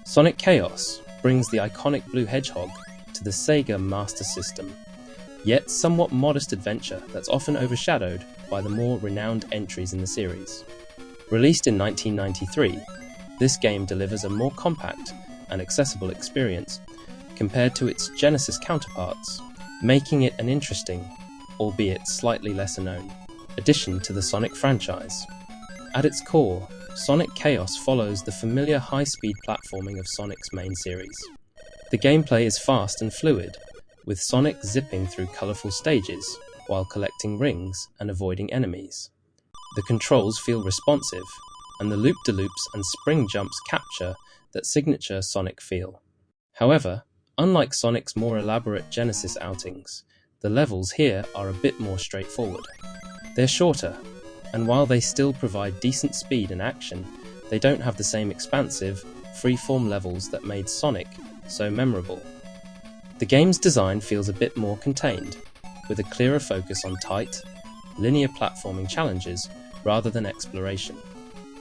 Sonic Chaos brings the iconic blue hedgehog to the Sega Master System, yet somewhat modest adventure that's often overshadowed by the more renowned entries in the series. Released in 1993, this game delivers a more compact and accessible experience compared to its Genesis counterparts, making it an interesting, albeit slightly lesser known, addition to the Sonic franchise. At its core, Sonic Chaos follows the familiar high-speed platforming of Sonic's main series. The gameplay is fast and fluid, with Sonic zipping through colourful stages while collecting rings and avoiding enemies. The controls feel responsive, and the loop-de-loops and spring jumps capture that signature Sonic feel. However, unlike Sonic's more elaborate Genesis outings, the levels here are a bit more straightforward. They're shorter, and while they still provide decent speed and action, they don't have the same expansive, free-form levels that made Sonic so memorable. The game's design feels a bit more contained, with a clearer focus on tight, linear platforming challenges rather than exploration.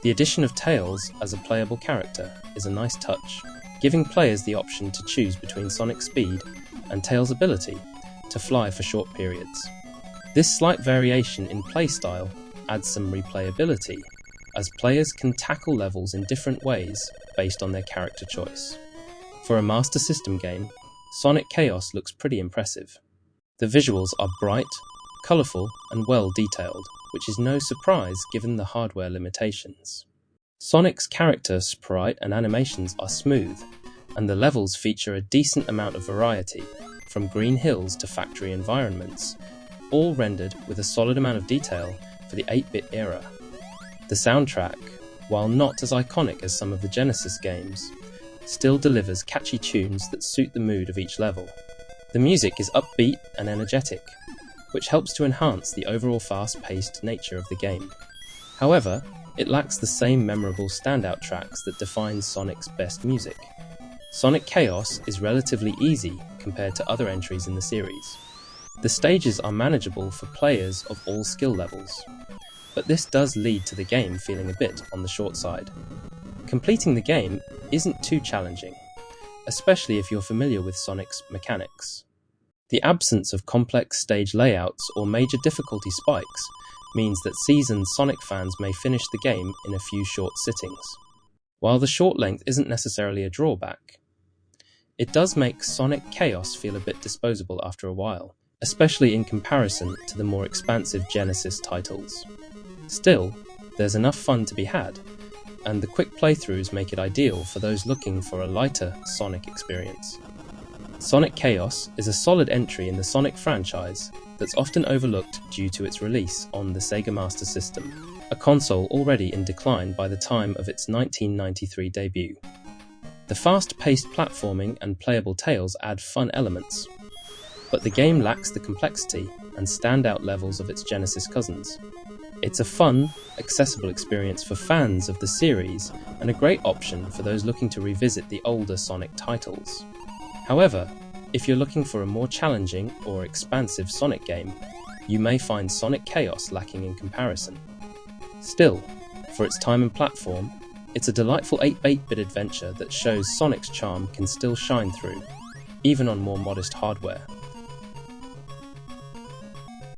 The addition of Tails as a playable character is a nice touch, giving players the option to choose between Sonic's speed and Tails' ability to fly for short periods. This slight variation in playstyle adds some replayability, as players can tackle levels in different ways based on their character choice. For a Master System game, Sonic Chaos looks pretty impressive. The visuals are bright, colourful and well detailed, which is no surprise given the hardware limitations. Sonic's character sprite and animations are smooth, and the levels feature a decent amount of variety, from green hills to factory environments, all rendered with a solid amount of detail for the 8-bit era. The soundtrack, while not as iconic as some of the Genesis games, still delivers catchy tunes that suit the mood of each level. The music is upbeat and energetic, which helps to enhance the overall fast-paced nature of the game. However, it lacks the same memorable standout tracks that define Sonic's best music. Sonic Chaos is relatively easy compared to other entries in the series. The stages are manageable for players of all skill levels, but this does lead to the game feeling a bit on the short side. Completing the game isn't too challenging, especially if you're familiar with Sonic's mechanics. The absence of complex stage layouts or major difficulty spikes means that seasoned Sonic fans may finish the game in a few short sittings. While the short length isn't necessarily a drawback, it does make Sonic Chaos feel a bit disposable after a while, especially in comparison to the more expansive Genesis titles. Still, there's enough fun to be had, and the quick playthroughs make it ideal for those looking for a lighter Sonic experience. Sonic Chaos is a solid entry in the Sonic franchise that's often overlooked due to its release on the Sega Master System, a console already in decline by the time of its 1993 debut. The fast-paced platforming and playable Tails add fun elements, but the game lacks the complexity and standout levels of its Genesis cousins. It's a fun, accessible experience for fans of the series and a great option for those looking to revisit the older Sonic titles. However, if you're looking for a more challenging or expansive Sonic game, you may find Sonic Chaos lacking in comparison. Still, for its time and platform, it's a delightful 8-bit adventure that shows Sonic's charm can still shine through, even on more modest hardware.